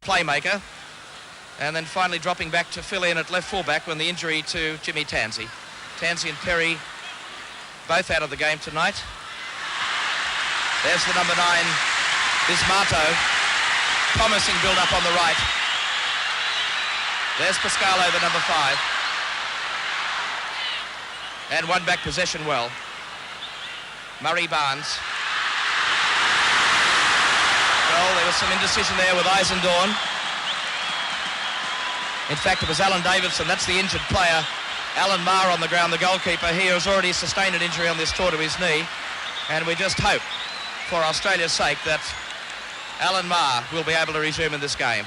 playmaker, and then finally dropping back to fill in at left fullback when the injury to Jimmy Tansey. Tansey and Perry both out of the game tonight. There's the number 9, Bismarto, promising build-up on the right. There's Pascalo, the number 5. And one back possession well. Murray Barnes. Well, there was some indecision there with Eisendorn. In fact, it was Alan Davidson, that's the injured player. Alan Maher on the ground, the goalkeeper. He has already sustained an injury on this tour to his knee. And we just hope, for Australia's sake, that Alan Maher will be able to resume in this game.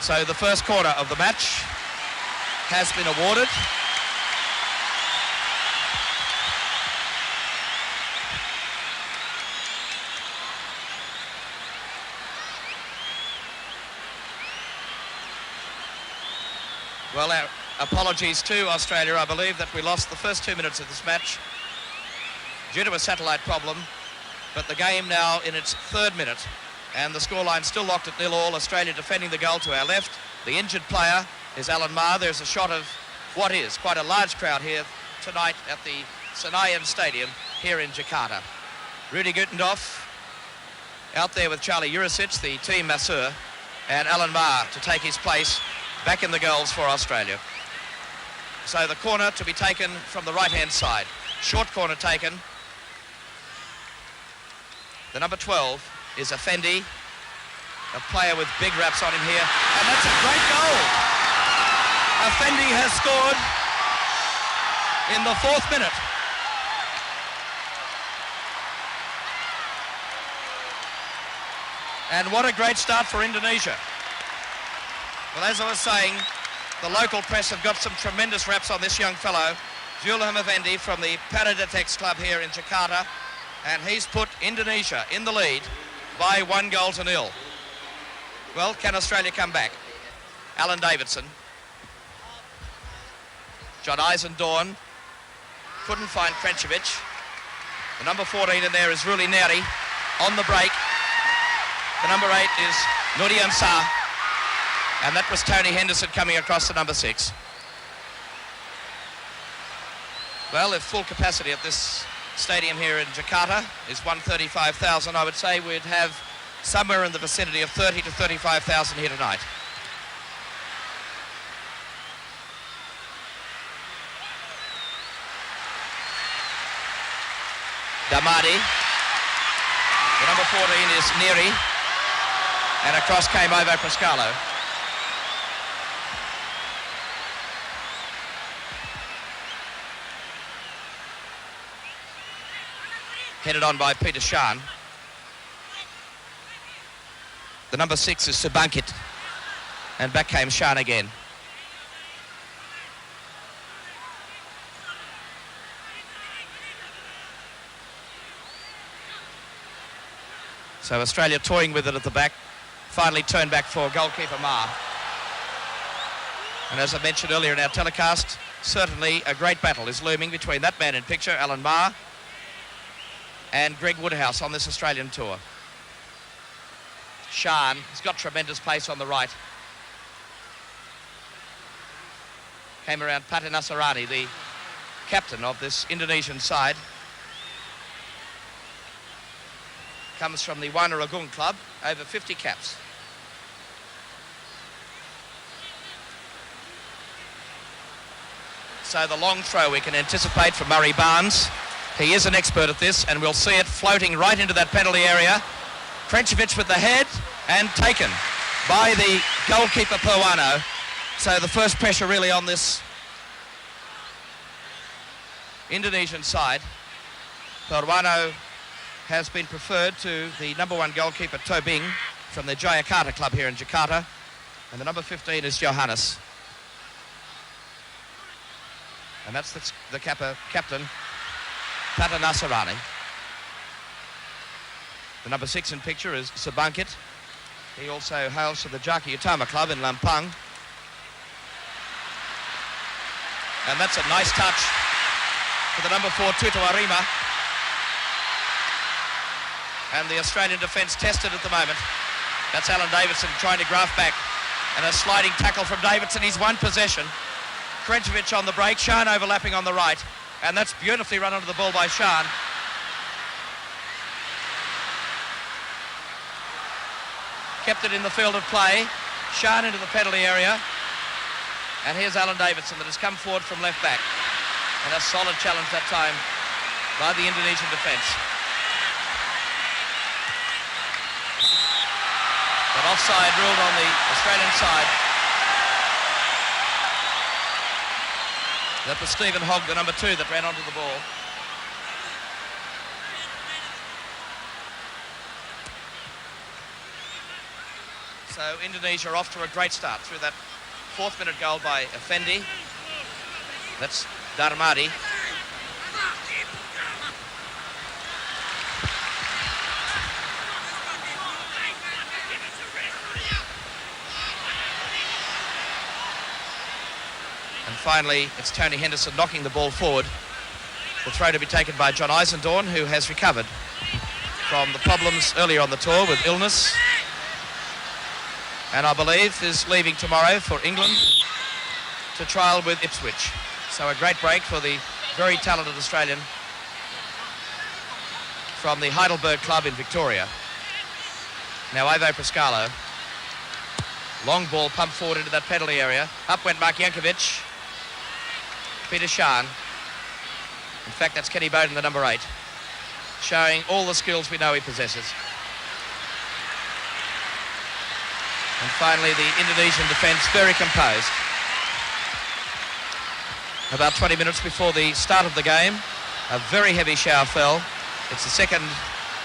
So the first corner of the match has been awarded. Well, our apologies to Australia. I believe that we lost the first 2 minutes of this match due to a satellite problem, but the game now in its 3rd minute, and the scoreline still locked at 0-0. Australia defending the goal to our left. The injured player is Alan Maher. There's a shot of what is quite a large crowd here tonight at the Senayan Stadium here in Jakarta. Rudy Gutendorf out there with Charlie Jurisic, the team masseur, and Alan Maher to take his place back in the goals for Australia. So the corner to be taken from the right-hand side. Short corner taken. The number 12 is Effendi, a player with big raps on him here. And that's a great goal. Effendi has scored in the 4th minute. And what a great start for Indonesia. Well, as I was saying, the local press have got some tremendous raps on this young fellow, Zulhan Effendi from the Paradetex club here in Jakarta, and he's put Indonesia in the lead by 1-0. Well, can Australia come back? Alan Davidson. John Eisendorn. Couldn't find Krencevic. The number 14 in there is Ruli Neri on the break. The number 8 is Nurian Sah. And that was Tony Henderson coming across the number 6. Well, if full capacity at this stadium here in Jakarta is 135,000, I would say we'd have somewhere in the vicinity of 30 to 35,000 here tonight. Damadi. The number 14 is Neri. And across came Ivo Pascalo. Headed on by Peter Shan. The number 6 is Subankit. And back came Shan again. So Australia toying with it at the back. Finally turned back for goalkeeper Maher. And as I mentioned earlier in our telecast, certainly a great battle is looming between that man in picture, Alan Maher, and Greg Woodhouse on this Australian tour. Shan has got tremendous pace on the right. Came around Pate Nasarani, the captain of this Indonesian side. Comes from the Wanaragung club, over 50 caps. So the long throw we can anticipate from Murray Barnes. He is an expert at this, and we'll see it floating right into that penalty area. Krencevic with the head, and taken by the goalkeeper Purwano. So the first pressure really on this Indonesian side. Purwano has been preferred to the number 1 goalkeeper Tobing from the Jakarta club here in Jakarta, and the number 15 is Johannes. And that's the captain, Pate Nasarani. The number 6 in picture is Subankit. He also hails from the Jaki Utama club in Lampang. And that's a nice touch for the number 4, Tutu Arima. And the Australian defence tested at the moment That's Alan Davidson trying to graft back. And a sliding tackle from Davidson. He's won possession. Krenčević on the break. Shan overlapping on the right. And that's beautifully run onto the ball by Shan. Kept it in the field of play. Shan into the penalty area. And here's Alan Davidson that has come forward from left back. And a solid challenge that time by the Indonesian defence. But offside ruled on the Australian side. That was Stephen Hogg, the number 2, that ran onto the ball. So Indonesia are off to a great start through that 4th minute goal by Effendi. That's Darmadi. And finally, it's Tony Henderson knocking the ball forward. The throw to be taken by John Eisendorn, who has recovered from the problems earlier on the tour with illness. And I believe is leaving tomorrow for England to trial with Ipswich. So a great break for the very talented Australian from the Heidelberg club in Victoria. Now Ivo Pascalo. Long ball pumped forward into that penalty area. Up went Mark Jankovic. Peter Shan. In fact, that's Kenny Bowden, the number 8, showing all the skills we know he possesses. And finally, the Indonesian defence very composed. About 20 minutes before the start of the game, a very heavy shower fell. It's the second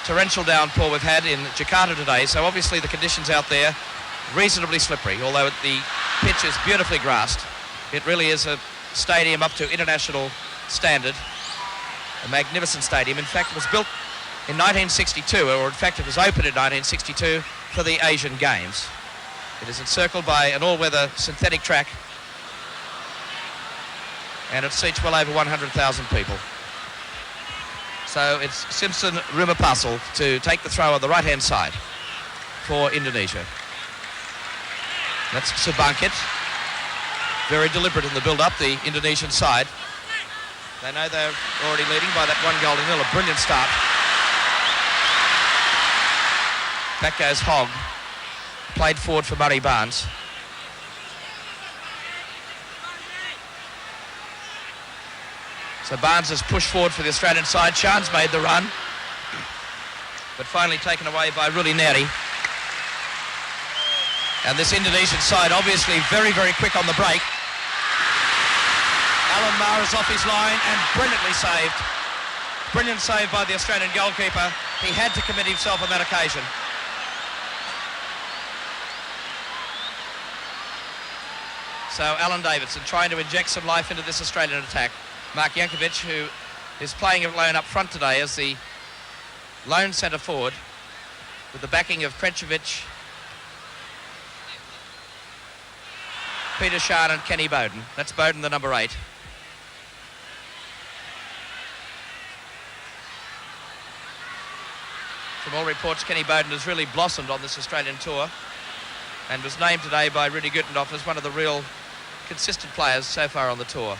torrential downpour we've had in Jakarta today, so obviously the conditions out there reasonably slippery, although the pitch is beautifully grassed. It really is a stadium up to international standard, a magnificent stadium. In fact, it was built in 1962, or in fact it was opened in 1962 for the Asian Games. It is encircled by an all-weather synthetic track, and it seats well over 100,000 people. So it's Simpson Rumapasel to take the throw on the right-hand side for Indonesia. That's Subangkit. Very deliberate in the build-up, the Indonesian side. They know they're already leading by that 1-0. A brilliant start. Back goes Hogg. Played forward for Murray Barnes. So Barnes has pushed forward for the Australian side. Shan's made the run, but finally taken away by Ruli Neri. And this Indonesian side obviously very, very quick on the break. Alan Maher is off his line and brilliantly saved. Brilliant save by the Australian goalkeeper. He had to commit himself on that occasion. So Alan Davidson trying to inject some life into this Australian attack. Mark Jankovic, who is playing alone up front today as the lone centre forward, with the backing of Krenčević, Peter Shan and Kenny Bowden. That's Bowden, the number 8. From all reports, Kenny Bowden has really blossomed on this Australian tour and was named today by Rudy Gutendorf as one of the real consistent players so far on the tour.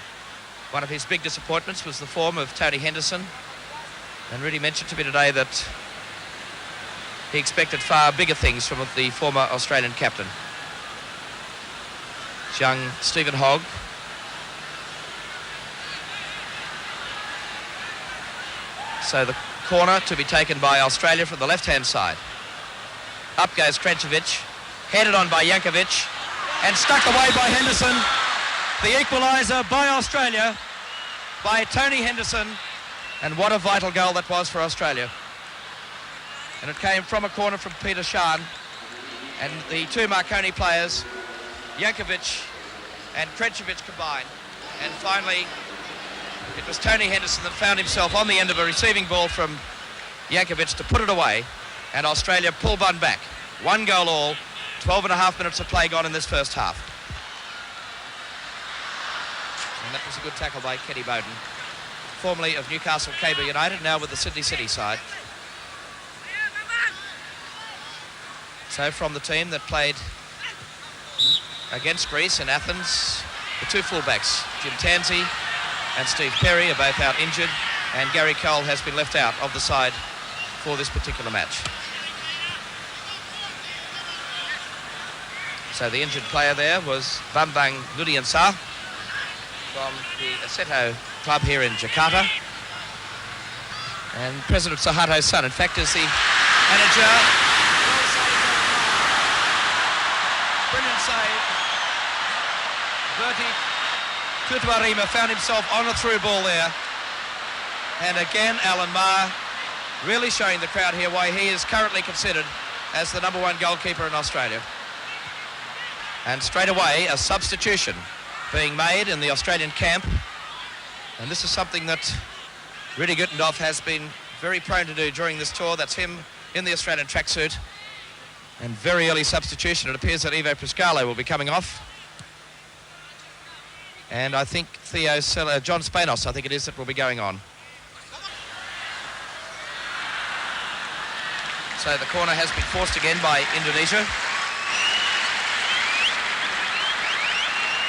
One of his big disappointments was the form of Tony Henderson, and Rudy mentioned to me today that he expected far bigger things from the former Australian captain. It's young Stephen Hogg. So the corner to be taken by Australia from the left-hand side. Up goes Krenčević, headed on by Jankovic, and stuck away by Henderson. The equaliser by Australia, by Tony Henderson, and what a vital goal that was for Australia. And it came from a corner from Peter Shan, and the two Marconi players, Jankovic and Krenčević, combined. And finally, it was Tony Henderson that found himself on the end of a receiving ball from Jankovic to put it away, and Australia pulled one back. 1 goal all, 12.5 minutes of play gone in this first half. And that was a good tackle by Kenny Bowden, formerly of Newcastle Cable United, now with the Sydney City side. So from the team that played against Greece in Athens, the two fullbacks, Jim Tansey and Steve Perry, are both out injured, and Gary Cole has been left out of the side for this particular match. So the injured player there was Bambang Ludiansa from the Assetto club here in Jakarta. And President Suharto's son, in fact, is the manager. Well saved. Brilliant save. Bertie Kutuarima found himself on a through ball there. And again, Alan Maher really showing the crowd here why he is currently considered as the #1 goalkeeper in Australia. And straight away, a substitution being made in the Australian camp. And this is something that Rudy Gutendorf has been very prone to do during this tour. That's him in the Australian tracksuit. And very early substitution. It appears that Ivo Priscalo will be coming off. And I think John Spanos, I think it is, that will be going on. So the corner has been forced again by Indonesia.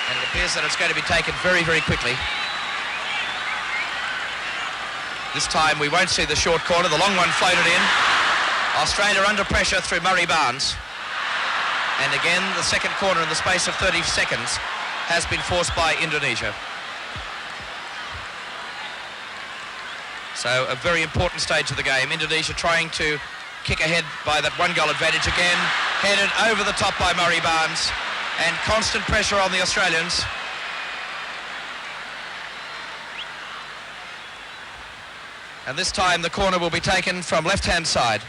And it appears that it's going to be taken very, very quickly. This time we won't see the short corner. The long one floated in. Australia under pressure through Murray Barnes. And again, the second corner in the space of 30 seconds has been forced by Indonesia. So a very important stage of the game. Indonesia trying to kick ahead by that 1-goal advantage again. Headed over the top by Murray Barnes. And constant pressure on the Australians. And this time the corner will be taken from left-hand side.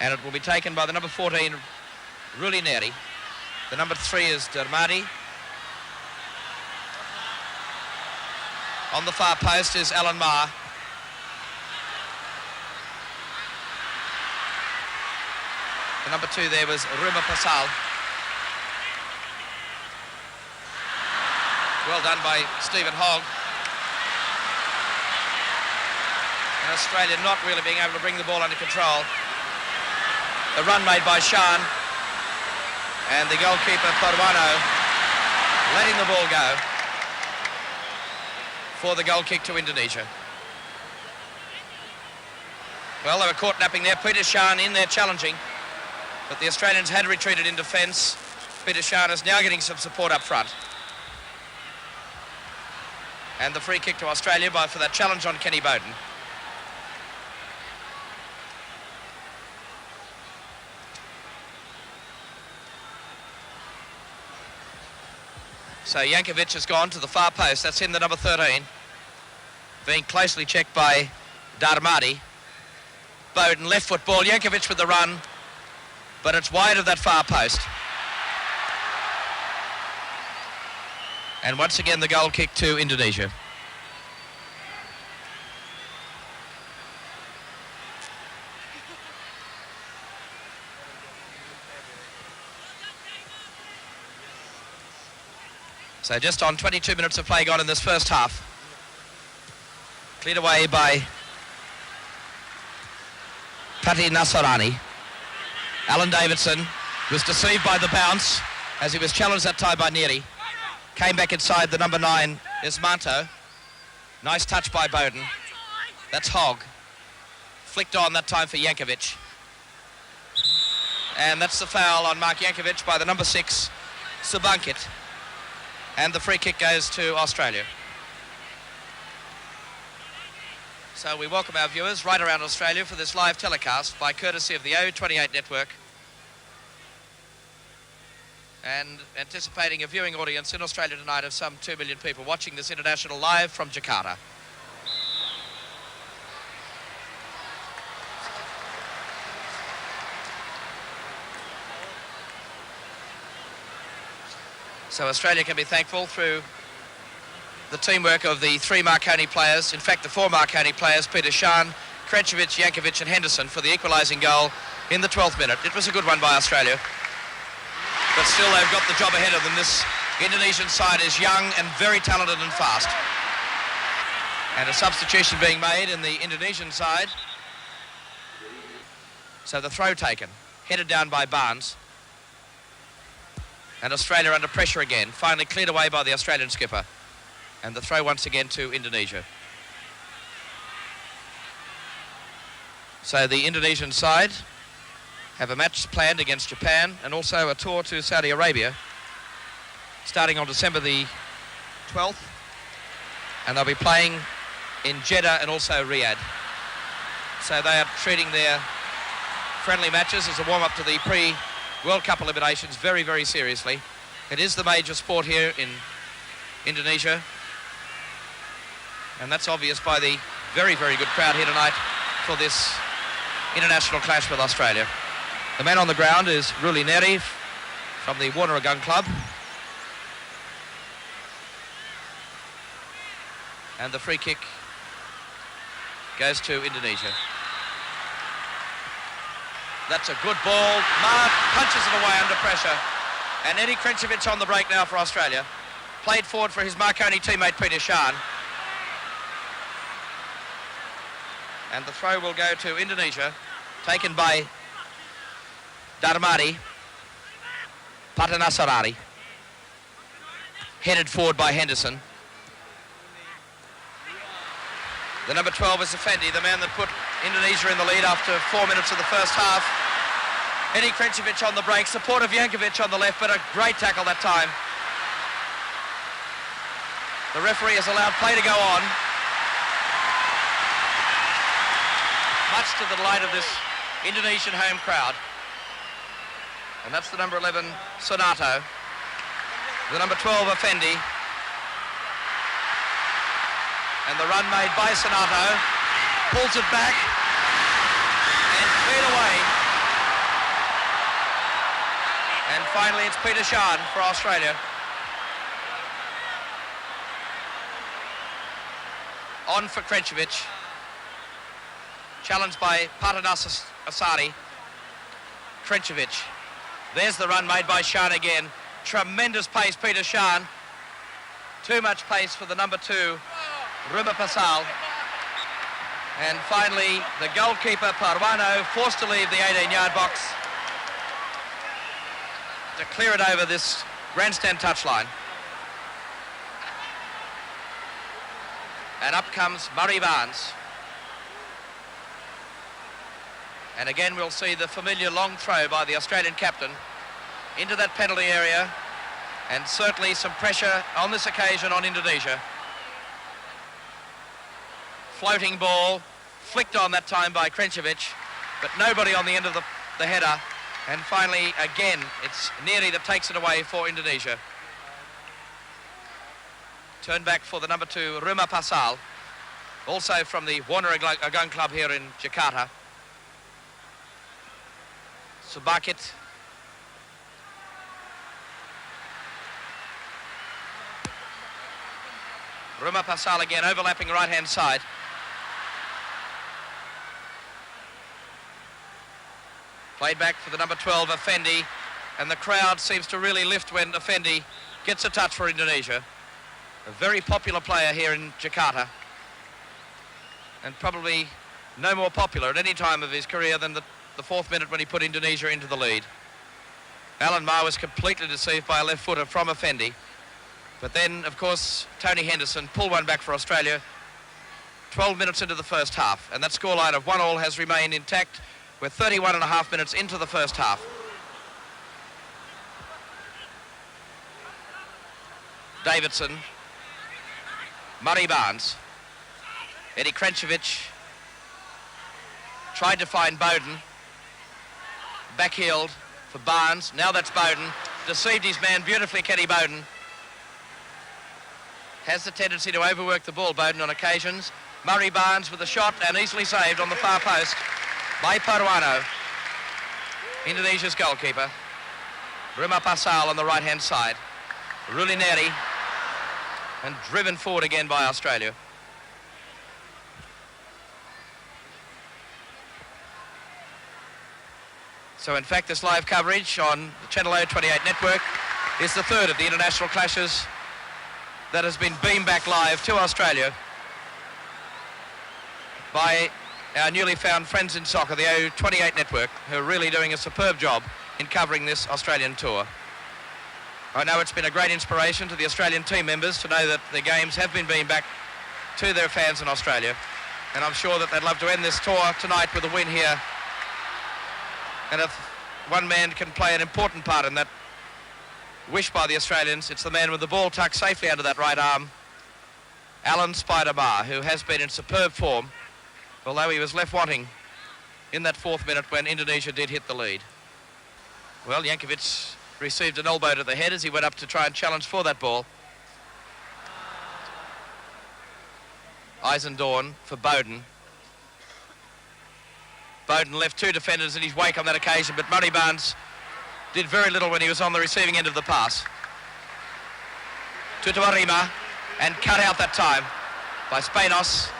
And it will be taken by the number 14, Rulineri. The number 3 is Dermadi. On the far post is Alan Maher. The number 2 there was Ruma Pasal. Well done by Stephen Hogg. And Australia not really being able to bring the ball under control. The run made by Shan. And the goalkeeper, Paruano, letting the ball go for the goal kick to Indonesia. Well, they were caught napping there. Peter Shan in there challenging. But the Australians had retreated in defence. Peter Shan is now getting some support up front. And the free kick to Australia for that challenge on Kenny Bowden. So Jankovic has gone to the far post. That's in the number 13. Being closely checked by Darmadi. Bowden, left foot ball. Jankovic with the run. But it's wide of that far post. And once again, the goal kick to Indonesia. So just on 22 minutes of play gone in this first half. Cleared away by Pati Nasarani. Alan Davidson was deceived by the bounce as he was challenged that time by Neri. Came back inside the number 9 Ismanto. Nice touch by Bowden. That's Hogg. Flicked on that time for Jankovic. And that's the foul on Mark Jankovic by the number 6 Subankit. And the free kick goes to Australia. So we welcome our viewers right around Australia for this live telecast by courtesy of the O28 network. And anticipating a viewing audience in Australia tonight of some 2 million people watching this international live from Jakarta. So Australia can be thankful through the teamwork of the 3 Marconi players, in fact the 4 Marconi players, Peter Shan, Krencevic, Jankovic and Henderson for the equalising goal in the 12th minute. It was a good one by Australia. But still they've got the job ahead of them. This Indonesian side is young and very talented and fast. And a substitution being made in the Indonesian side. So the throw taken, headed down by Barnes. And Australia under pressure again, finally cleared away by the Australian skipper. And the throw once again to Indonesia. So the Indonesian side have a match planned against Japan and also a tour to Saudi Arabia starting on December the 12th, and they'll be playing in Jeddah and also Riyadh. So they are treating their friendly matches as a warm-up to the pre-World Cup eliminations very, very seriously. It is the major sport here in Indonesia, and that's obvious by the very, very good crowd here tonight for this international clash with Australia. The man on the ground is Ruli Neri from the Warner Gun Club. And the free kick goes to Indonesia. That's a good ball. Mark punches it away under pressure. And Eddie Krencevic on the break now for Australia. Played forward for his Marconi teammate Peter Shan. And the throw will go to Indonesia, taken by Darmadi Patanasarari. Headed forward by Henderson. The number 12 is Effendi, the man that put Indonesia in the lead after 4 minutes of the first half. Eddie Krencevic on the break, support of Jankovic on the left, but a great tackle that time. The referee has allowed play to go on. Much to the delight of this Indonesian home crowd. And that's the number 11, Sonato. The number 12, Effendi. And the run made by Sonato, pulls it back and cleared away. And finally it's Peter Shan for Australia. On for Krencevic. Challenged by Patanas Asari. Krencevic. There's the run made by Shan again. Tremendous pace, Peter Shan. Too much pace for the number 2. Rumah Pasal. And finally, the goalkeeper, Parwano, forced to leave the 18-yard box to clear it over this grandstand touchline. And up comes Murray Barnes. And again, we'll see the familiar long throw by the Australian captain into that penalty area. And certainly some pressure on this occasion on Indonesia. Floating ball, flicked on that time by Krencevic, but nobody on the end of the header. And finally, again, it's Neri that takes it away for Indonesia. Turn back for the number 2, Rumah Pasal, also from the Warner Gun Club here in Jakarta. Subakit. Rumah Pasal again, overlapping right-hand side. Played back for the number 12, Effendi, and the crowd seems to really lift when Effendi gets a touch for Indonesia. A very popular player here in Jakarta, and probably no more popular at any time of his career than the 4th minute when he put Indonesia into the lead. Alan Maher was completely deceived by a left footer from Effendi, but then, of course, Tony Henderson pulled one back for Australia 12 minutes into the first half, and that scoreline of 1-1 has remained intact. We're 31.5 minutes into the first half. Davidson, Murray Barnes, Eddie Krencevic tried to find Bowden, backheeled for Barnes, now that's Bowden, deceived his man beautifully, Kenny Bowden. Has the tendency to overwork the ball, Bowden, on occasions. Murray Barnes with a shot and easily saved on the far post by Parwano, Indonesia's goalkeeper. Rumah Pasal on the right-hand side. Ruli Neri, and driven forward again by Australia. So in fact, this live coverage on the Channel O 28 network is the 3rd of the international clashes that has been beamed back live to Australia by our newly found friends in soccer, the O28 network, who are really doing a superb job in covering this Australian tour. I know it's been a great inspiration to the Australian team members to know that the games have been beamed back to their fans in Australia, and I'm sure that they'd love to end this tour tonight with a win here. And if one man can play an important part in that wish by the Australians, it's the man with the ball tucked safely under that right arm, Alan Spider Maher, who has been in superb form, although he was left wanting in that 4th minute when Indonesia did hit the lead. Well, Jankovic received an elbow to the head as he went up to try and challenge for that ball. Eisendorn for Bowden. Bowden left 2 defenders in his wake on that occasion, but Murray Barnes did very little when he was on the receiving end of the pass. Tutuarima, and cut out that time by Spanos.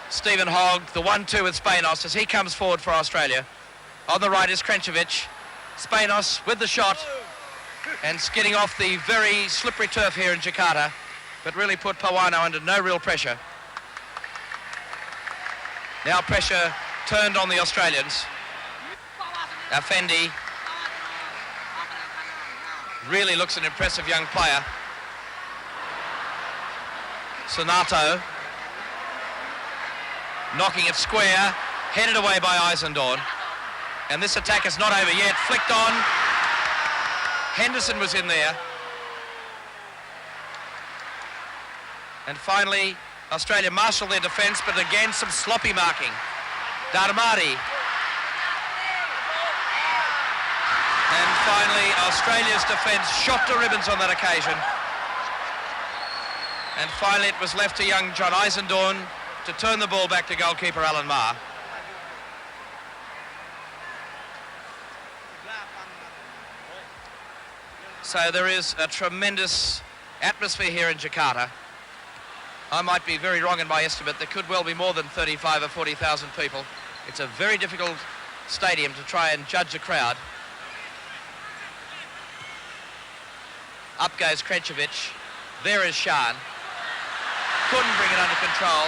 Stephen Hogg, the 1-2 with Spanos as he comes forward for Australia. On the right is Krenkovic. Spanos with the shot and skidding off the very slippery turf here in Jakarta, but really put Pawano under no real pressure. Now pressure turned on the Australians. Effendi really looks an impressive young player. Sonato knocking it square, headed away by Eisendorn. And this attack is not over yet. Flicked on. Henderson was in there. And finally, Australia marshalled their defence, but again some sloppy marking. Darmari. And finally, Australia's defence shot to ribbons on that occasion. And finally, it was left to young John Eisendorn to turn the ball back to goalkeeper Alan Maher. So there is a tremendous atmosphere here in Jakarta. I might be very wrong in my estimate. There could well be more than 35 or 40,000 people. It's a very difficult stadium to try and judge a crowd. Up goes Krenkovic. There is Shan. Couldn't bring it under control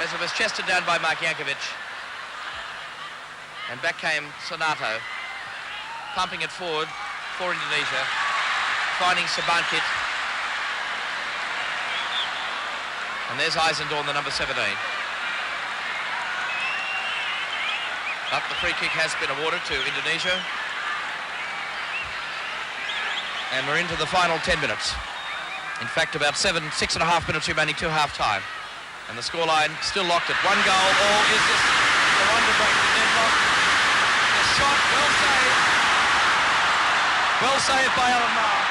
as it was chested down by Mark Jankovic. And back came Sonato, pumping it forward for Indonesia, finding Sabankit. And there's Eisendorn, the number 17. But the free kick has been awarded to Indonesia. And we're into the final 10 minutes. In fact, about 6.5 minutes remaining to half-time. And the scoreline still locked at 1 goal. Or is this the one to break the deadlock? The shot, well saved. Well saved by Alan Maher.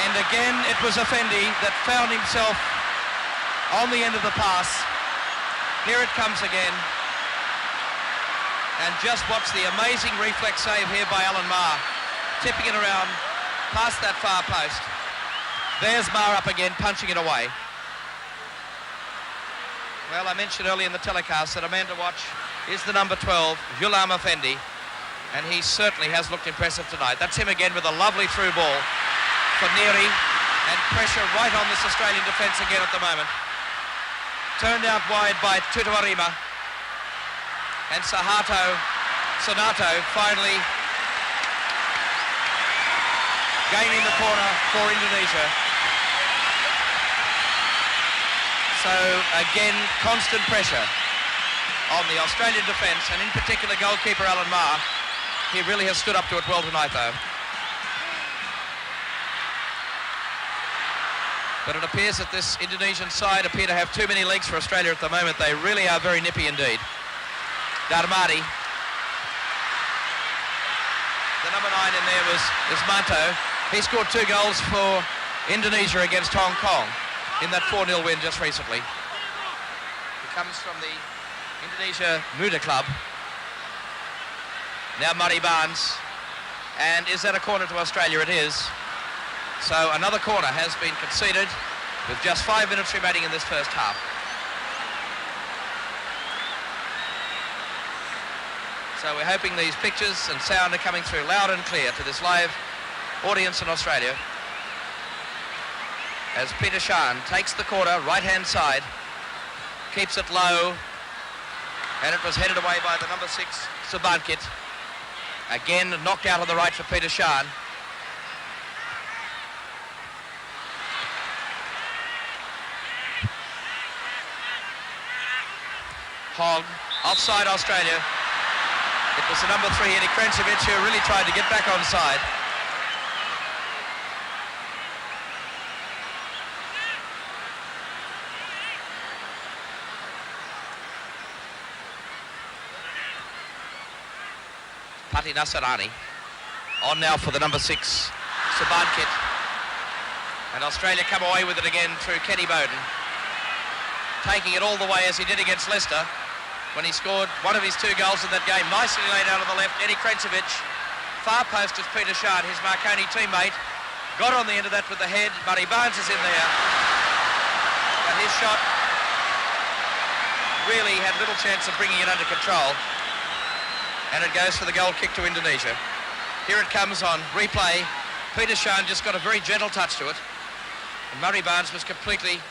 And again, it was Effendi that found himself on the end of the pass. Here it comes again. And just watch the amazing reflex save here by Alan Maher. Tipping it around past that far post. There's Maher up again, punching it away. Well, I mentioned earlier in the telecast that a man to watch is the number 12, Zulhan Effendi. And he certainly has looked impressive tonight. That's him again with a lovely through ball for Neri. And pressure right on this Australian defence again at the moment. Turned out wide by Tutuarima. And Sonato finally gaining the corner for Indonesia. So again, constant pressure on the Australian defence, and in particular goalkeeper Alan Maher. He really has stood up to it well tonight though. But it appears that this Indonesian side appear to have too many legs for Australia at the moment. They really are very nippy indeed. Darmari. The number 9 in there was Ismanto. He scored 2 goals for Indonesia against Hong Kong in that 4-0 win just recently. He comes from the Indonesia Muda Club. Now Murray Barnes. And is that a corner to Australia? It is. So another corner has been conceded with just 5 minutes remaining in this first half. So we're hoping these pictures and sound are coming through loud and clear to this live audience in Australia. As Peter Shan takes the corner, right-hand side. keeps it low, and it was headed away by the number 6, Sabankit. Again, knocked out on the right for Peter Shan. Hogg, offside Australia. It was the number 3, Eddie Krencevic, who really tried to get back onside. Pati Nasarani on now for the number 6, Sabankit. And Australia come away with it again through Kenny Bowden, taking it all the way as he did against Leicester when he scored one of his 2 goals in that game. Nicely laid out on the left, Eddie Krencevic. Far post is Peter Shard, his Marconi teammate. Got on the end of that with the head. Murray Barnes is in there. But his shot really had little chance of bringing it under control. And it goes for the goal kick to Indonesia. Here it comes on replay. Peter Shard just got a very gentle touch to it. And Murray Barnes was completely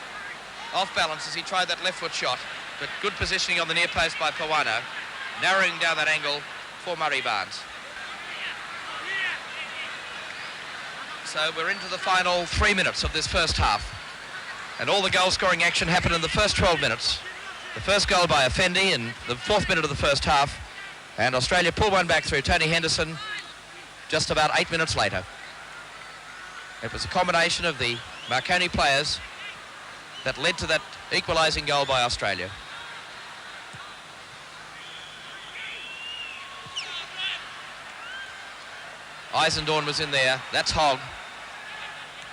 off balance as he tried that left foot shot. But good positioning on the near post by Pawano, narrowing down that angle for Murray Barnes. So we're into the final 3 minutes of this first half. And all the goal-scoring action happened in the first 12 minutes. The first goal by Effendi in the 4th minute of the first half. And Australia pulled one back through Tony Henderson just about 8 minutes later. It was a combination of the Marconi players that led to that equalising goal by Australia. Eisendorn was in there. That's Hogg.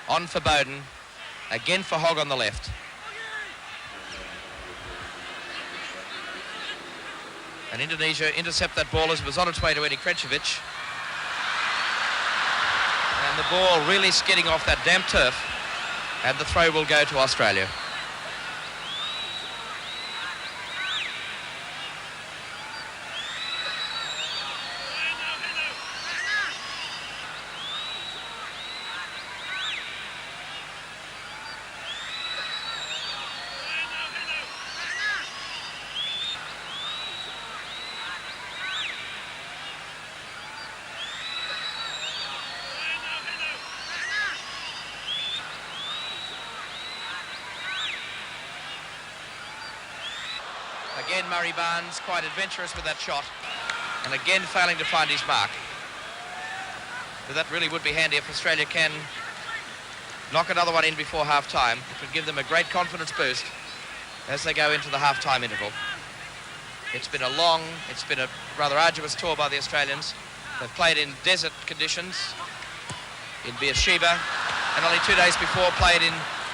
On for Bowden. Again for Hogg on the left. And Indonesia intercept that ball as it was on its way to Eddie Krencevic. And the ball really skidding off that damp turf. And the throw will go to Australia. Again, Murray Barnes quite adventurous with that shot, and again failing to find his mark. But that really would be handy if Australia can knock another one in before half-time. It would give them a great confidence boost as they go into the half-time interval. It's been a rather arduous tour by the Australians. They've played in desert conditions in Beersheba, and only 2 days before played in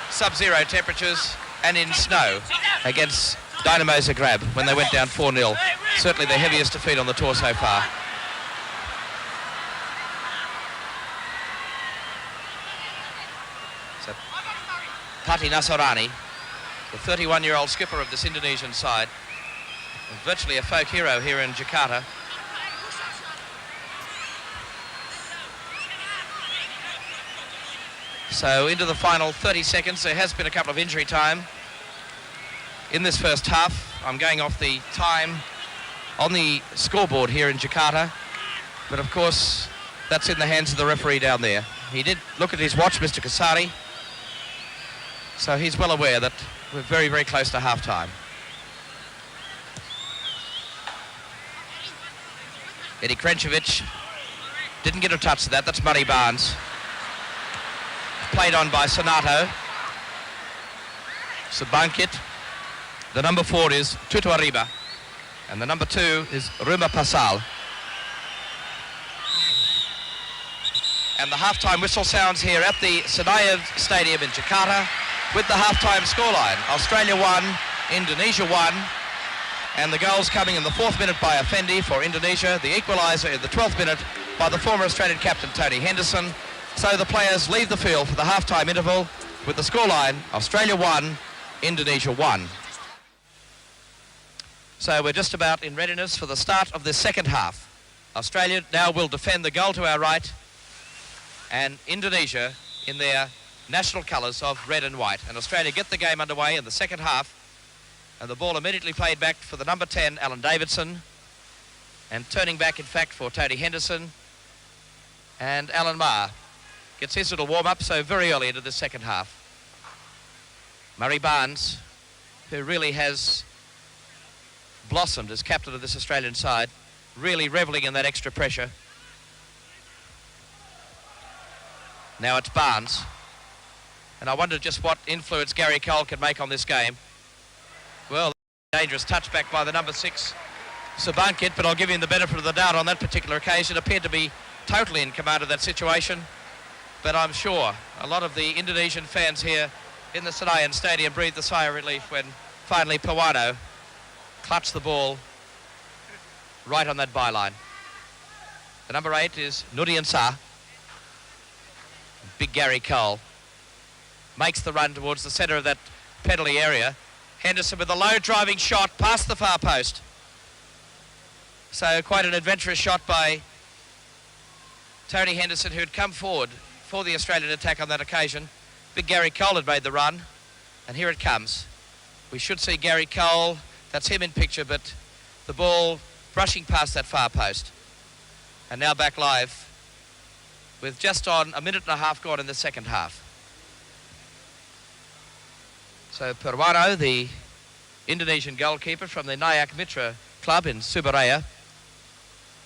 sub-zero temperatures and in snow against Dynamo Zagreb when they went down 4-0. Certainly the heaviest defeat on the tour so far. So Pati Nasarani, the 31-year-old skipper of this Indonesian side, and virtually a folk hero here in Jakarta. So into the final 30 seconds. There has been a couple of injury time in this first half. I'm going off the time on the scoreboard here in Jakarta, but of course that's in the hands of the referee down there. He did look at his watch, Mr. Kasari, so he's well aware that we're very, very close to half-time. Eddie Krencevic didn't get a touch to that. That's Murray Barnes. Played on by Sonato. Sabankit. The number 4 is Tutu Arriba, and the number 2 is Ruma Pasal. And the half-time whistle sounds here at the Senayan Stadium in Jakarta with the half-time scoreline. Australia 1, Indonesia 1, and the goals coming in the 4th minute by Effendi for Indonesia, the equaliser in the 12th minute by the former Australian captain Tony Henderson. So the players leave the field for the half-time interval with the scoreline Australia 1, Indonesia 1. So we're just about in readiness for the start of the second half. Australia now will defend the goal to our right, and Indonesia in their national colours of red and white. And Australia get the game underway in the second half And the ball immediately played back for the number 10, Alan Davidson. And turning back, in fact, for Tony Henderson. And Alan Maher gets his little warm-up, so very early into the second half. Murray Barnes, who really has blossomed as captain of this Australian side, really revelling in that extra pressure. Now it's Barnes. And I wonder just what influence Gary Cole can make on this game. Well, dangerous touchback by the number 6, Sabankit, but I'll give him the benefit of the doubt on that particular occasion. Appeared to be totally in command of that situation. But I'm sure a lot of the Indonesian fans here in the Senayan Stadium breathed a sigh of relief when finally Purwano clutched the ball right on that byline. The number 8 is Nudian Sah. Big Gary Cole makes the run towards the centre of that penalty area. Henderson with a low driving shot past the far post. So quite an adventurous shot by Tony Henderson, who had come forward for the Australian attack on that occasion. Big Gary Cole had made the run, and here it comes. We should see Gary Cole, that's him in picture, but the ball brushing past that far post. And now back live with just on a minute and a half gone in the second half. So Purwano, the Indonesian goalkeeper from the Nayak Mitra club in Surabaya.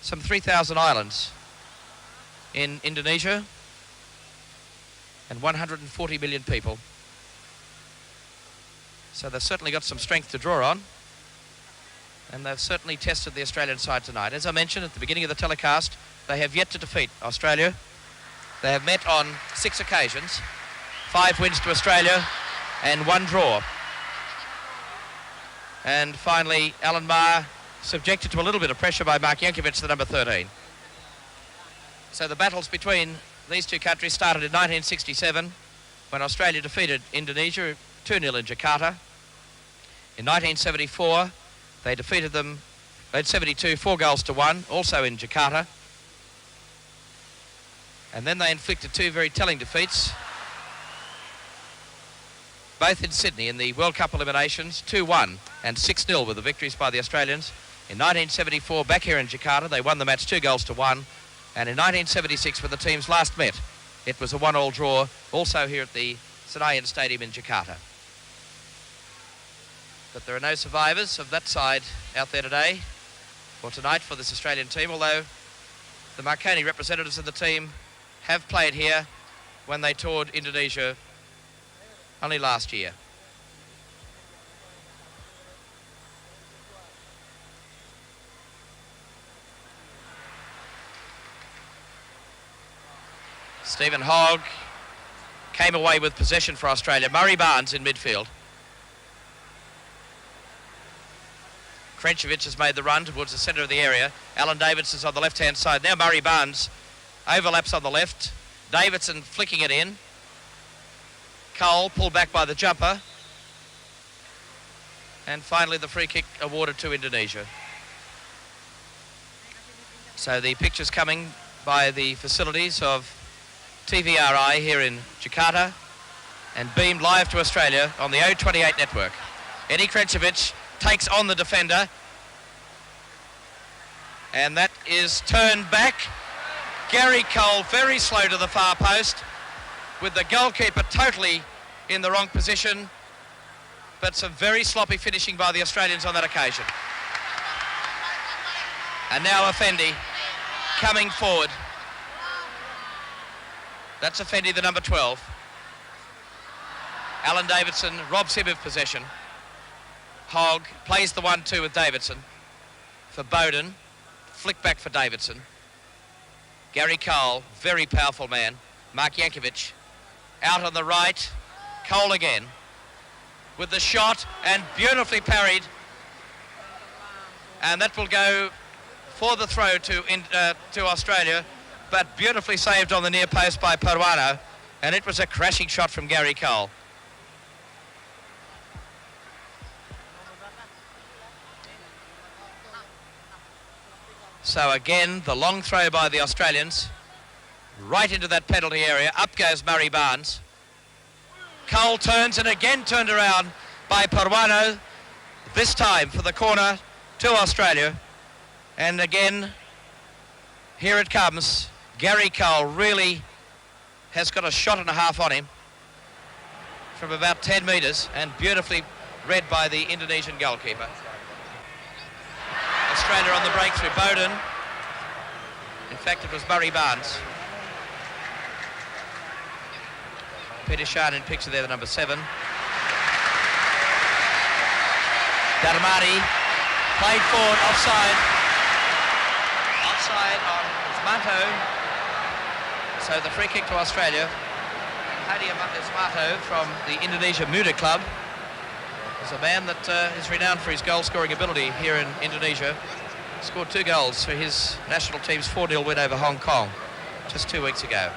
Some 3,000 islands in Indonesia and 140 million people. So they've certainly got some strength to draw on, and they've certainly tested the Australian side tonight. As I mentioned at the beginning of the telecast, they have yet to defeat Australia. They have met on 6 occasions, 5 wins to Australia and 1 draw. And finally, Alan Maher subjected to a little bit of pressure by Mark Jankovic, the number 13. So the battles between these two countries started in 1967 when Australia defeated Indonesia 2-0 in Jakarta. In 1974, they defeated them, in 72, 4-1, also in Jakarta. And then they inflicted 2 very telling defeats, both in Sydney in the World Cup eliminations. 2-1 and 6-0 were the victories by the Australians. In 1974, back here in Jakarta, they won the match 2-1. And in 1976, when the teams last met, it was a 1-1 draw, also here at the Senayan Stadium in Jakarta. But there are no survivors of that side out there today, or tonight, for this Australian team, although the Marconi representatives of the team have played here when they toured Indonesia only last year. Stephen Hogg came away with possession for Australia. Murray Barnes in midfield. Krenkovic has made the run towards the centre of the area. Alan Davidson's on the left-hand side. Now Murray Barnes overlaps on the left. Davidson flicking it in. Cole pulled back by the jumper. And finally the free kick awarded to Indonesia. So the pictures coming by the facilities of TVRI here in Jakarta and beamed live to Australia on the O28 network. Eddie Krenkovic takes on the defender, and that is turned back. Gary Cole very slow to the far post with the goalkeeper totally in the wrong position, but some very sloppy finishing by the Australians on that occasion. And now Effendi coming forward. That's Effendi, the number 12. Alan Davidson robs him of possession. Hogg plays the 1-2 with Davidson for Bowden. Flick back for Davidson. Gary Cole, very powerful man. Mark Jankovic out on the right. Cole again with the shot and beautifully parried. And that will go for the throw to Australia, but beautifully saved on the near post by Purwano, and it was a crashing shot from Gary Cole. So again, the long throw by the Australians, right into that penalty area. Up goes Murray Barnes. Cole turns and again turned around by Purwano. This time for the corner to Australia. And again, here it comes. Gary Cole really has got a shot and a half on him from about 10 metres, and beautifully read by the Indonesian goalkeeper. Australia on the breakthrough. Bowden. In fact, it was Murray Barnes. Peter Shan in picture there, the number 7. Darmari played forward, offside. Offside on Ismato. So the free kick to Australia. Hadi Ismato from the Indonesia Muda Club is a man that is renowned for his goal-scoring ability here in Indonesia. Scored 2 goals for his national team's 4-0 win over Hong Kong just 2 weeks ago.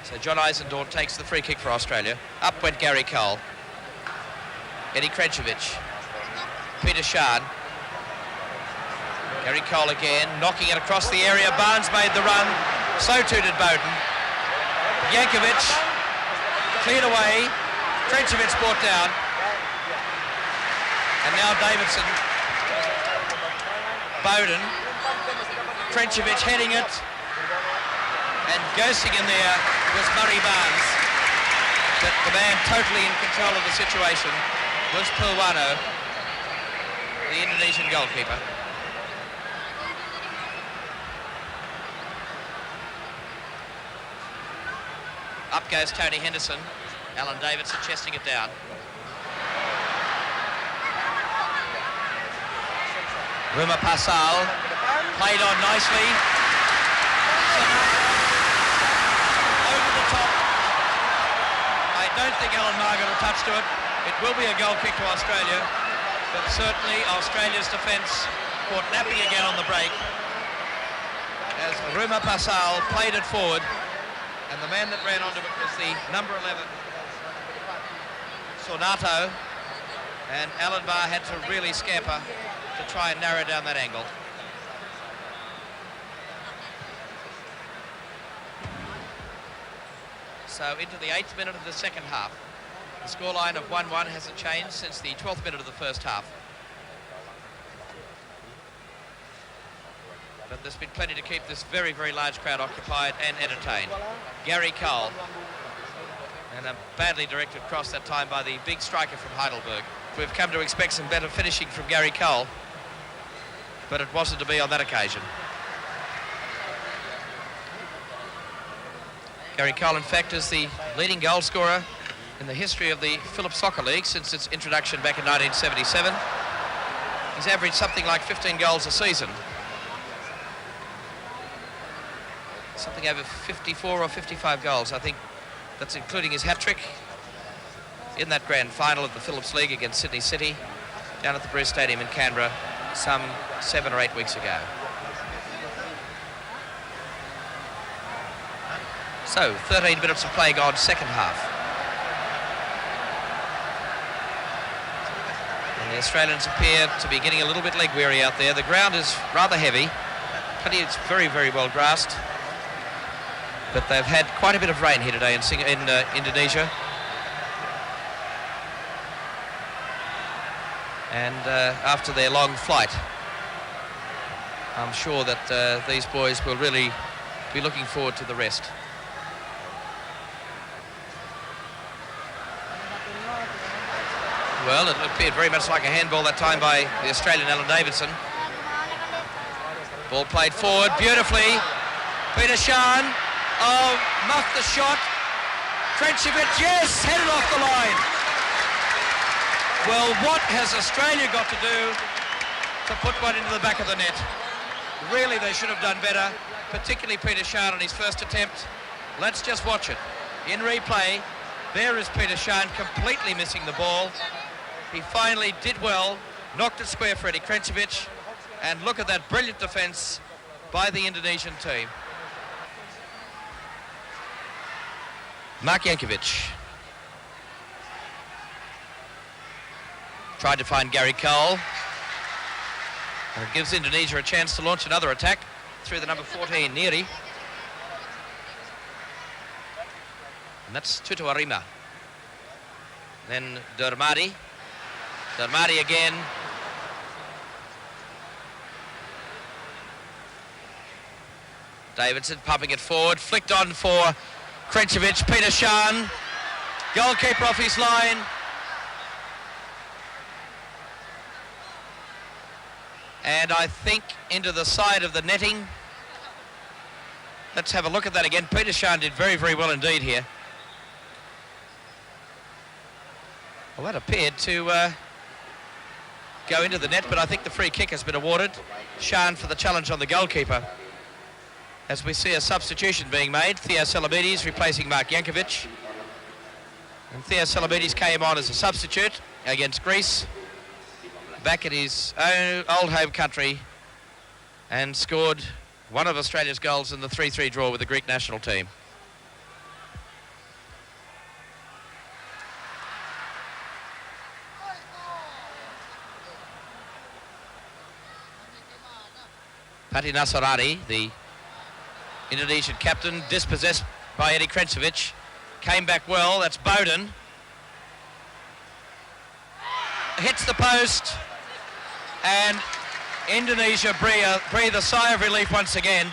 So John Eisendorf takes the free kick for Australia. Up went Gary Cole. Eddie Krenčević. Peter Shan. Gary Cole again, knocking it across the area. Barnes made the run. So too did Bowden. Jankovic cleared away. Krenčević brought down. And now Davidson. Bowden. Krenčević heading it. And ghosting in there was Murray Barnes. But the man totally in control of the situation was Purwano, the Indonesian goalkeeper. Up goes Tony Henderson. Alan Davidson chesting it down. Ruma Pasal played on nicely. Over the top. I don't think Alan Margaret will touch to it. It will be a goal kick to Australia, but certainly Australia's defence caught napping again on the break as Ruma Pasal played it forward, and the man that ran onto it was the number 11, Sornato, and Alan Barr had to really scamper to try and narrow down that angle. So into the 8th minute of the second half. The scoreline of 1-1 hasn't changed since the 12th minute of the first half. But there's been plenty to keep this very, very large crowd occupied and entertained. Gary Cole. And a badly directed cross that time by the big striker from Heidelberg. We've come to expect some better finishing from Gary Cole, but it wasn't to be on that occasion. Gary Cole, in fact, is the leading goal scorer in the history of the Phillips Soccer League since its introduction back in 1977. He's averaged something like 15 goals a season. Something over 54 or 55 goals. I think that's including his hat-trick in that grand final of the Phillips League against Sydney City down at the Bruce Stadium in Canberra some 7 or 8 weeks ago. So, 13 minutes of play gone, second half. And the Australians appear to be getting a little bit leg weary out there. The ground is rather heavy. It's very, very well grassed. But they've had quite a bit of rain here today in Indonesia. And after their long flight, I'm sure that these boys will really be looking forward to the rest. Well, it appeared very much like a handball that time by the Australian Alan Davidson. Ball played forward beautifully. Peter Shan, muffed the shot. Krenčević, yes, headed off the line. Well, what has Australia got to do to put one into the back of the net? Really, they should have done better, particularly Peter Shan on his first attempt. Let's just watch it. In replay, there is Peter Shan completely missing the ball. He finally did well, knocked it square for Eddie Krenčević, and look at that brilliant defence by the Indonesian team. Mark Jankovic tried to find Gary Cole, and it gives Indonesia a chance to launch another attack through the number 14, Neri. And that's Tutuarima. Then Dermadi. Darmadi again. Davidson pumping it forward, flicked on for Krenčević. Peter Shan, goalkeeper off his line. And I think into the side of the netting. Let's have a look at that again. Peter Shan did very, very well indeed here. Well, that appeared to go into the net, but I think the free kick has been awarded. Shan for the challenge on the goalkeeper. As we see a substitution being made, Theo Salabides replacing Mark Jankovic. And Theo Salabides came on as a substitute against Greece, back at his own old home country, and scored one of Australia's goals in the 3-3 draw with the Greek national team. Pati Nasarani, the Indonesian captain, dispossessed by Eddie Krenčević, came back well. That's Bowden. Hits the post, and Indonesia breathe a sigh of relief once again.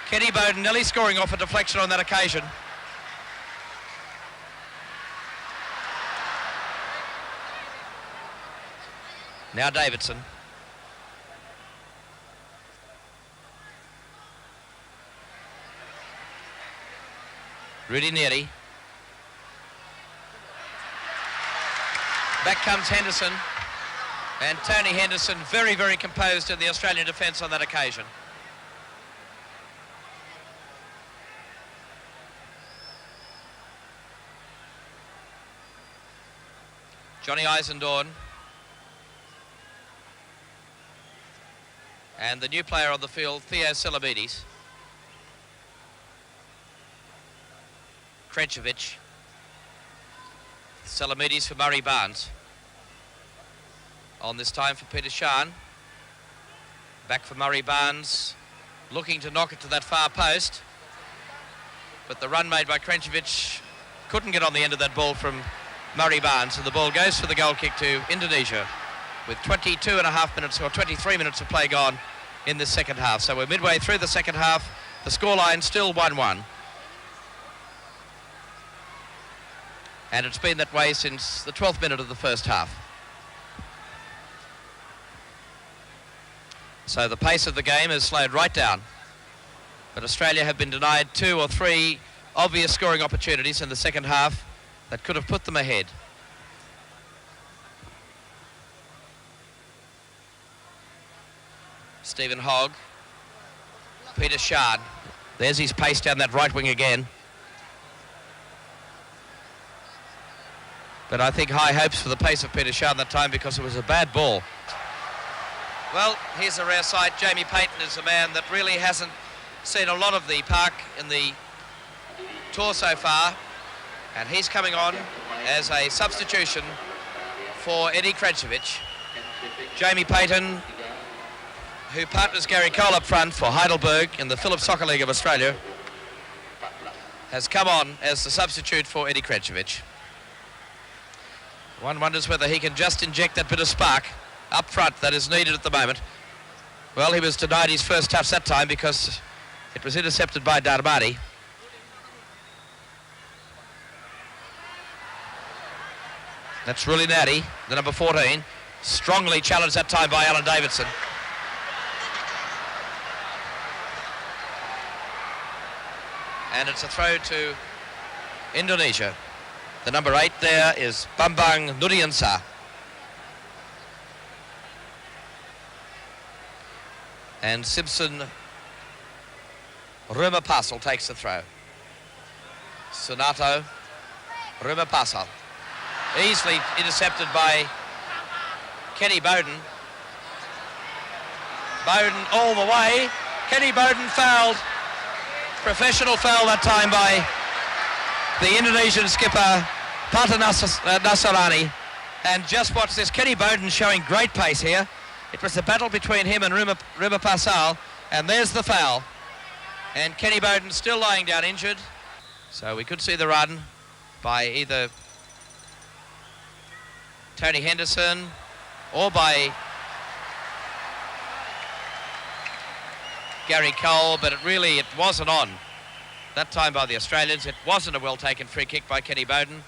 Kenny Bowden nearly scoring off a deflection on that occasion. Now Davidson. Rudy Neri. Back comes Henderson. And Tony Henderson very, very composed in the Australian defence on that occasion. Johnny Eisendorn. And the new player on the field, Theo Salabides. Krenčević. Salabides for Murray Barnes. On this time for Peter Shan. Back for Murray Barnes, looking to knock it to that far post. But the run made by Krenčević couldn't get on the end of that ball from Murray Barnes, and the ball goes for the goal kick to Indonesia with 22.5 minutes or 23 minutes of play gone in the second half. So we're midway through the second half. The scoreline still 1-1. And it's been that way since the 12th minute of the first half. So the pace of the game has slowed right down. But Australia have been denied 2 or 3 obvious scoring opportunities in the second half that could have put them ahead. Stephen Hogg. Peter Shan. There's his pace down that right wing again. But I think high hopes for the pace of Peter Shan that time because it was a bad ball. Well, here's a rare sight. Jamie Payton is a man that really hasn't seen a lot of the park in the tour so far, and he's coming on as a substitution for Eddie Krenčević. Jamie Payton, who partners Gary Cole up front for Heidelberg in the Phillips Soccer League of Australia, has come on as the substitute for Eddie Krenčević. One wonders whether he can just inject that bit of spark up front that is needed at the moment. Well, he was denied his first touch that time because it was intercepted by Darmadi. That's Ruli Natty, the number 14. Strongly challenged that time by Alan Davidson. And it's a throw to Indonesia. The number 8 there is Bambang Nuriansa. And Simpson Rumapasal takes the throw. Sonato Rumapasal. Easily intercepted by Kenny Bowden. Bowden all the way. Kenny Bowden fouled. Professional foul that time by the Indonesian skipper, Pata Nasarani. And just watch this, Kenny Bowden showing great pace here. It was a battle between him and Rumapasal, and there's the foul. And Kenny Bowden still lying down injured. So we could see the run by either Tony Henderson or by Gary Cole, but it wasn't on that time by the Australians. It wasn't a well-taken free kick by Kenny Bowden.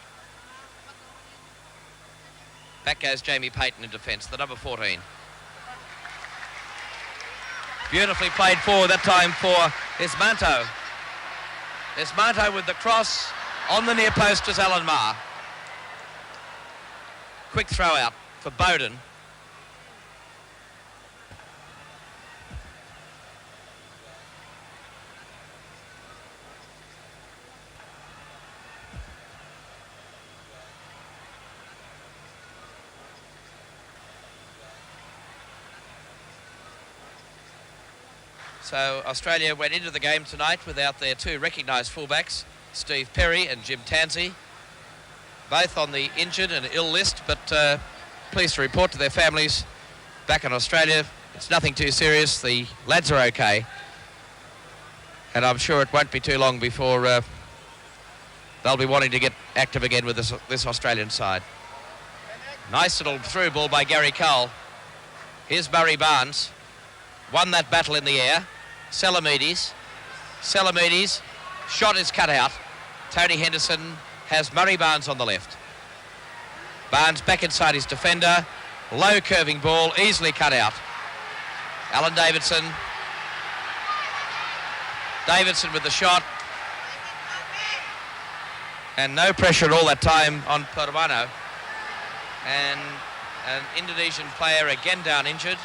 Back goes Jamie Payton in defence, the number 14. Beautifully played forward that time for Ismanto. Ismanto with the cross on the near post as Alan Marr. Quick throw out for Bowden. So Australia went into the game tonight without their two recognised fullbacks, Steve Perry and Jim Tansey, both on the injured and ill list, but pleased to report to their families back in Australia, it's nothing too serious. The lads are okay, and I'm sure it won't be too long before they'll be wanting to get active again with this Australian side. Nice little through ball by Gary Cole. Here's Murray Barnes, won that battle in the air. Salamides, shot is cut out. Tony Henderson has Murray Barnes on the left. Barnes back inside his defender. Low curving ball, easily cut out. Alan Davidson. Davidson with the shot. And no pressure at all that time on Purwano. And an Indonesian player again down injured.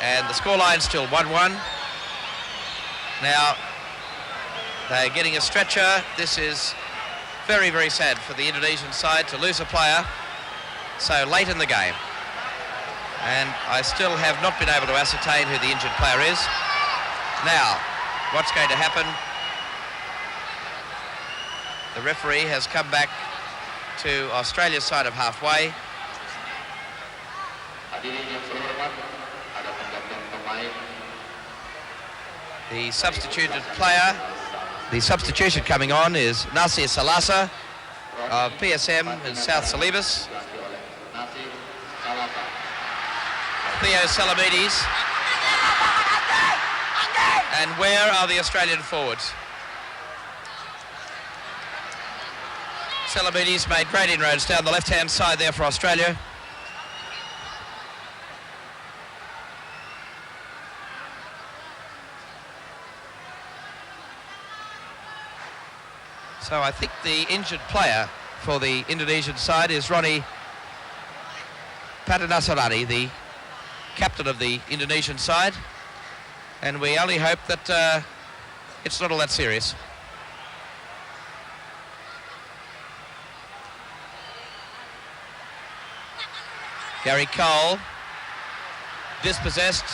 And the scoreline still 1-1. Now, they're getting a stretcher. This is very, very sad for the Indonesian side to lose a player so late in the game. And I still have not been able to ascertain who the injured player is. Now, what's going to happen? The referee has come back to Australia's side of halfway. The substituted player, the substitution coming on is Nasir Salasa of PSM in South Celebes. Theo Salamides. And where are the Australian forwards? Salamides made great inroads down the left-hand side there for Australia. So I think the injured player for the Indonesian side is Ronnie Patanasarani, the captain of the Indonesian side. And we only hope that it's not all that serious. Gary Cole, dispossessed.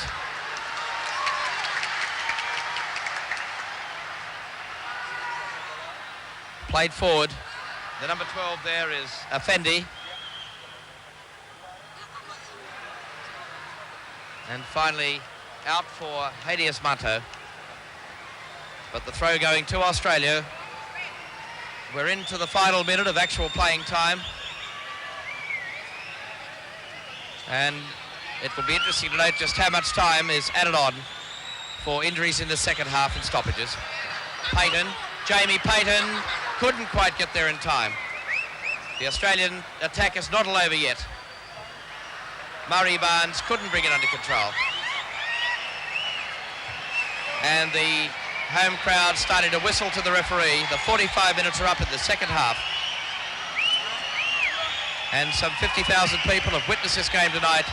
Played forward. The number 12 there is Effendi. And finally out for Hadi Ismanto. But the throw going to Australia. We're into the final minute of actual playing time. And it will be interesting to note just how much time is added on for injuries in the second half and stoppages. Payton, Jamie Payton, couldn't quite get there in time. The Australian attack is not all over yet. Murray Barnes couldn't bring it under control. And the home crowd started to whistle to the referee. The 45 minutes are up in the second half. And some 50,000 people have witnessed this game tonight,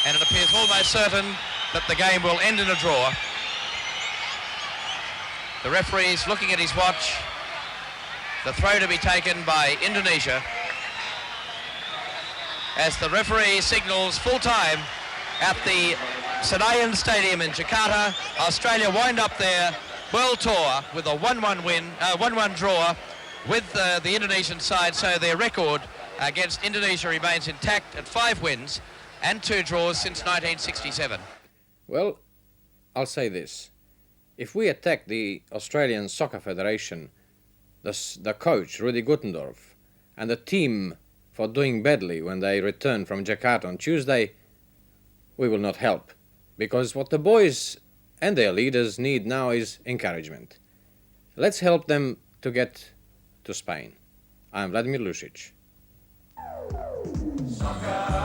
and it appears almost certain that the game will end in a draw. The referee's looking at his watch. The throw to be taken by Indonesia as the referee signals full time at the Senayan Stadium in Jakarta. Australia wind up their world tour with a 1-1 draw with the Indonesian side, so their record against Indonesia remains intact at 5 wins and 2 draws since 1967. Well, I'll say this. If we attack the Australian Soccer Federation the coach, Rudi Gutendorf, and the team for doing badly when they return from Jakarta on Tuesday, we will not help. Because what the boys and their leaders need now is encouragement. Let's help them to get to Spain. I'm Vladimir Lucic. Soccer.